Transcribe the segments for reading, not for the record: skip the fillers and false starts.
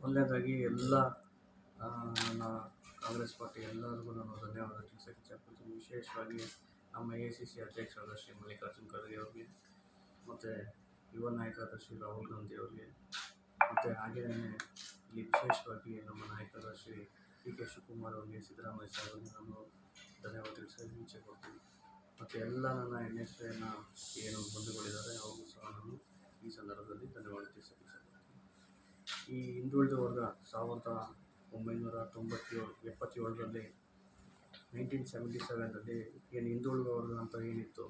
ಮೊದಲನೇದಾಗಿ ಎಲ್ಲ ನನ್ನ ಕಾಂಗ್ರೆಸ್ ಪಾರ್ಟಿ ಎಲ್ಲರಿಗೂ ನಾನು ಧನ್ಯವಾದ ತಿಳಿಸೋಕ್ಕೆ ಇಷ್ಟಪಡ್ತೀನಿ. ವಿಶೇಷವಾಗಿ ನಮ್ಮ ACC ಅಧ್ಯಕ್ಷರಾದ ಶ್ರೀ ಮಲ್ಲಿಕಾರ್ಜುನ್ ಖರ್ಗೆ ಅವ್ರಿಗೆ, ಮತ್ತು ಯುವ ನಾಯಕರಾದ ಶ್ರೀ ರಾಹುಲ್ ಗಾಂಧಿ ಅವರಿಗೆ, ಮತ್ತು ಹಾಗೆಯೇ ಇಲ್ಲಿ ವಿಶೇಷವಾಗಿ ನಮ್ಮ ನಾಯಕರಾದ ಶ್ರೀ DK ಶಿವಕುಮಾರ್ ಅವರಿಗೆ, ಸಿದ್ದರಾಮಯ್ಯ ಸಾಹೇಬರಿಗೆ ನಾನು ಧನ್ಯವಾದ ತಿಳಿಸೋಕೆ ಇಚ್ಛೆ ಪಡ್ತೀನಿ. ಮತ್ತು ಎಲ್ಲ ನನ್ನ NSYನ ಏನು ಬಂಧುಗಳಿದ್ದಾರೆ ಅವ್ರಿಗೂ ಸಹ ನಾನು ಈ ಸಂದರ್ಭದಲ್ಲಿ ಧನ್ಯವಾದ ತಿಳಿಸೋಕೆ ಇಷ್ಟಪಡ್ತೀನಿ. ಈ ಹಿಂದುಳಿದ ವರ್ಗ 1977ರಲ್ಲಿ 1977ರಲ್ಲಿ ಏನು ಹಿಂದುಳಿದ ವರ್ಗ ಅಂತ ಏನಿತ್ತು,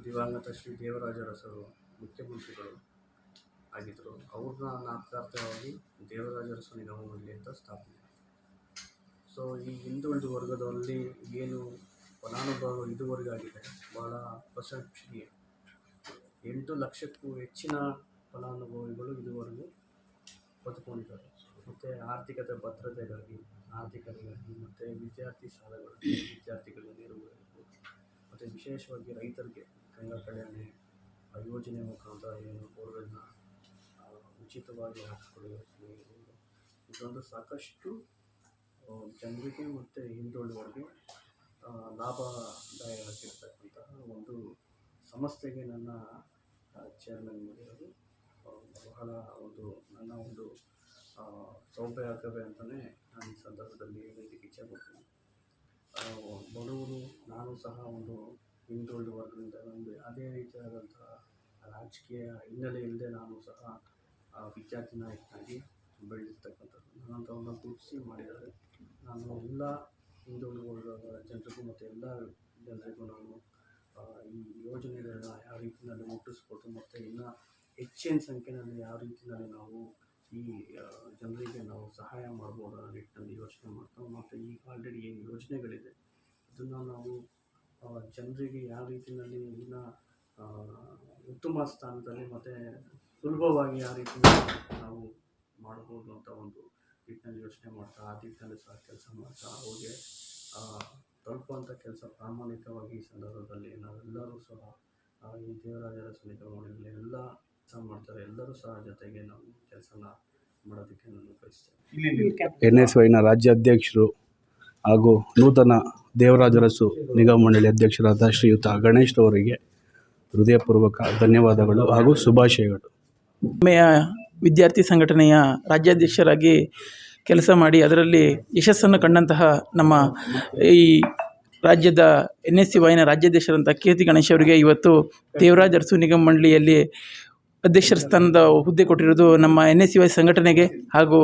ದಿವಂಗತ ಶ್ರೀ ದೇವರಾಜ ಅರಸರು ಮುಖ್ಯಮಂತ್ರಿಗಳು ಆಗಿದ್ದರು. ಅವ್ರನ್ನ ಜ್ಞಾಪಕಾರ್ಥವಾಗಿ ದೇವರಾಜ ಅರಸು ನಿಗಮ ಮಂಡಳಿ ಅಂತ ಸ್ಥಾಪನೆ. ಸೊ ಈ ಹಿಂದುಳಿದ ವರ್ಗದಲ್ಲಿ ಏನು ಫಲಾನುಭವಿಗಳು ಇದುವರೆಗೆ ಆಗಿದೆ ಭಾಳ ಪ್ರಶಂಸನೀಯ. 8 ಲಕ್ಷಕ್ಕೂ ಹೆಚ್ಚಿನ ಫಲಾನುಭವಿಗಳು ಇದುವರೆಗೂ ಬದುಕೊಂಡಿದ್ದಾರೆ. ಮತ್ತು ಆರ್ಥಿಕತೆ ಭದ್ರತೆಗಾಗಿ ಮತ್ತು ವಿದ್ಯಾರ್ಥಿ ಸಾಲಗಳಿಗೆ ವಿದ್ಯಾರ್ಥಿಗಳಿಗೆ ನೆರವಾಗಿರ್ಬೋದು. ಮತ್ತು ವಿಶೇಷವಾಗಿ ರೈತರಿಗೆ ಗಂಗಾ ಕಲ್ಯಾಣ ಯೋಜನೆ ಮುಖಾಂತರ ಏನು ಬೋರ್ವೆಲ್ನ ಉಚಿತವಾಗಿ ಹಾಕಿಸ್ಕೊಳ್ಳೋ ಯೋಜನೆ ಇರ್ಬೋದು. ಇದೊಂದು ಸಾಕಷ್ಟು ಜನರಿಗೆ ಮತ್ತು ಹಿಂದುಳಿದವರಿಗೆ ಲಾಭದಾಯಕವಾಗಿರ್ತಕ್ಕಂತಹ ಒಂದು ಸಂಸ್ಥೆಗೆ ನನ್ನ ಚೇರ್ಮನ್ ಮಾಡಿರೋದು ಬಹಳ ನನ್ನ ಒಂದು ಸೌಭಾಗ್ಯವೇ ಅಂತಲೇ ನಾನು ಈ ಸಂದರ್ಭದಲ್ಲಿ ಹೇಳೋದಕ್ಕೆ ಇಚ್ಛೆಪಡ್ತೀನಿ. ಬಡವರು, ನಾನು ಸಹ ಒಂದು ಹಿಂದುಳಿದ ವರ್ಗದಿಂದ ಅದೇ ರೀತಿಯಾದಂತಹ ರಾಜಕೀಯ ಹಿನ್ನೆಲೆ ಇಲ್ಲದೆ ನಾನು ಸಹ ವಿದ್ಯಾರ್ಥಿ ನಾಯಕನಾಗಿ ಬೆಳೆದಿರ್ತಕ್ಕಂಥದ್ದು. ನನ್ನಂಥವನ್ನ ಗುರುತಿಸಿ ಮಾಡಿದ್ದಾರೆ. ನಾನು ಎಲ್ಲ ಹಿಂದುಳಿದ ವರ್ಗದ ಜನರಿಗೂ ಮತ್ತು ಎಲ್ಲ ಜನರಿಗೂ ನಾನು ಈ ಯೋಜನೆಗಳನ್ನ ಯಾವ ರೀತಿಯಲ್ಲಿ ಮುಟ್ಟಿಸ್ಬೋದು ಮತ್ತು ಇನ್ನು ಹೆಚ್ಚಿನ ಸಂಖ್ಯೆಯಲ್ಲಿ ಯಾವ ರೀತಿಯಲ್ಲಿ ನಾವು ಈ ಜನರಿಗೆ ನಾವು ಸಹಾಯ ಮಾಡ್ಬೋದು ಅನ್ನೋ ನಿಟ್ಟಿನಲ್ಲಿ ಯೋಚನೆ ಮಾಡ್ತಾ, ಮತ್ತು ಈಗ ಆಲ್ರೆಡಿ ಏನು ಯೋಜನೆಗಳಿದೆ ಅದನ್ನು ನಾವು ಜನರಿಗೆ ಯಾವ ರೀತಿಯಲ್ಲಿ ಇನ್ನು ಉತ್ತಮ ಸ್ಥಾನದಲ್ಲಿ ಮತ್ತು ಸುಲಭವಾಗಿ ಯಾವ ರೀತಿಯಲ್ಲಿ ನಾವು ಮಾಡ್ಬೋದು ಅಂತ ಒಂದು ನಿಟ್ಟಿನಲ್ಲಿ ಯೋಚನೆ ಮಾಡ್ತಾ, ಆ ನಿಟ್ಟಿನಲ್ಲಿ ಸಹ ಕೆಲಸ ಮಾಡ್ತಾ ಅವ್ರಿಗೆ ತಲುಪುವಂಥ ಕೆಲಸ ಪ್ರಾಮಾಣಿಕವಾಗಿ ಈ ಸಂದರ್ಭದಲ್ಲಿ ನಾವೆಲ್ಲರೂ ಸಹ ಈ ದೇವರಾಜ ಅರಸು ನಿಗಮ ಮಂಡಳಿ ಎಲ್ಲ ಕೆಲಸ ಮಾಡ್ತಾರೆ. ಎಲ್ಲರೂ ಸಹ ಜೊತೆಗೆ ನಾವು ಕೆಲಸನ ಮಾಡೋದಕ್ಕೆ ನಾನು ಬಯಸ್ತೇನೆ. NSYನ ರಾಜ್ಯಾಧ್ಯಕ್ಷರು ಹಾಗೂ ನೂತನ ದೇವರಾಜ ಅರಸು ನಿಗಮ ಮಂಡಳಿ ಅಧ್ಯಕ್ಷರಾದ ಶ್ರೀಯುತ ಗಣೇಶ್ ಅವರಿಗೆ ಹೃದಯಪೂರ್ವಕ ಧನ್ಯವಾದಗಳು ಹಾಗೂ ಶುಭಾಶಯಗಳು. ವಿದ್ಯಾರ್ಥಿ ಸಂಘಟನೆಯ ರಾಜ್ಯಾಧ್ಯಕ್ಷರಾಗಿ ಕೆಲಸ ಮಾಡಿ ಅದರಲ್ಲಿ ಯಶಸ್ಸನ್ನು ಕಂಡಂತಹ ನಮ್ಮ ಈ ರಾಜ್ಯದ NSYನ ರಾಜ್ಯಾಧ್ಯಕ್ಷರಂಥ ಕೀರ್ತಿ ಗಣೇಶ್ ಅವರಿಗೆ ಇವತ್ತು ದೇವರಾಜ ಅರಸು ನಿಗಮ ಮಂಡಳಿಯಲ್ಲಿ ಅಧ್ಯಕ್ಷರ ಸ್ಥಾನದ ಹುದ್ದೆ ಕೊಟ್ಟಿರೋದು ನಮ್ಮ NSY ಸಂಘಟನೆಗೆ ಹಾಗೂ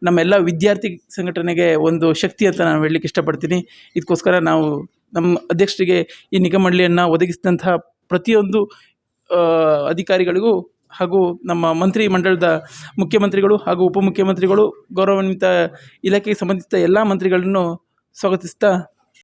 ನಮ್ಮೆಲ್ಲ ವಿದ್ಯಾರ್ಥಿ ಸಂಘಟನೆಗೆ ಒಂದು ಶಕ್ತಿ ಅಂತ ನಾನು ಹೇಳಲಿಕ್ಕೆ ಇಷ್ಟಪಡ್ತೀನಿ. ಇದಕ್ಕೋಸ್ಕರ ನಾವು ನಮ್ಮ ಅಧ್ಯಕ್ಷರಿಗೆ ಈ ನಿಗಮ ಮಂಡಳಿಯನ್ನು ಒದಗಿಸಿದಂತಹ ಪ್ರತಿಯೊಂದು ಅಧಿಕಾರಿಗಳಿಗೂ ಹಾಗೂ ನಮ್ಮ ಮಂತ್ರಿ ಮಂಡಲದ ಮುಖ್ಯಮಂತ್ರಿಗಳು ಹಾಗೂ ಉಪಮುಖ್ಯಮಂತ್ರಿಗಳು, ಗೌರವಾನ್ವಿತ ಇಲಾಖೆಗೆ ಸಂಬಂಧಿಸಿದ ಎಲ್ಲ ಮಂತ್ರಿಗಳನ್ನು ಸ್ವಾಗತಿಸ್ತಾ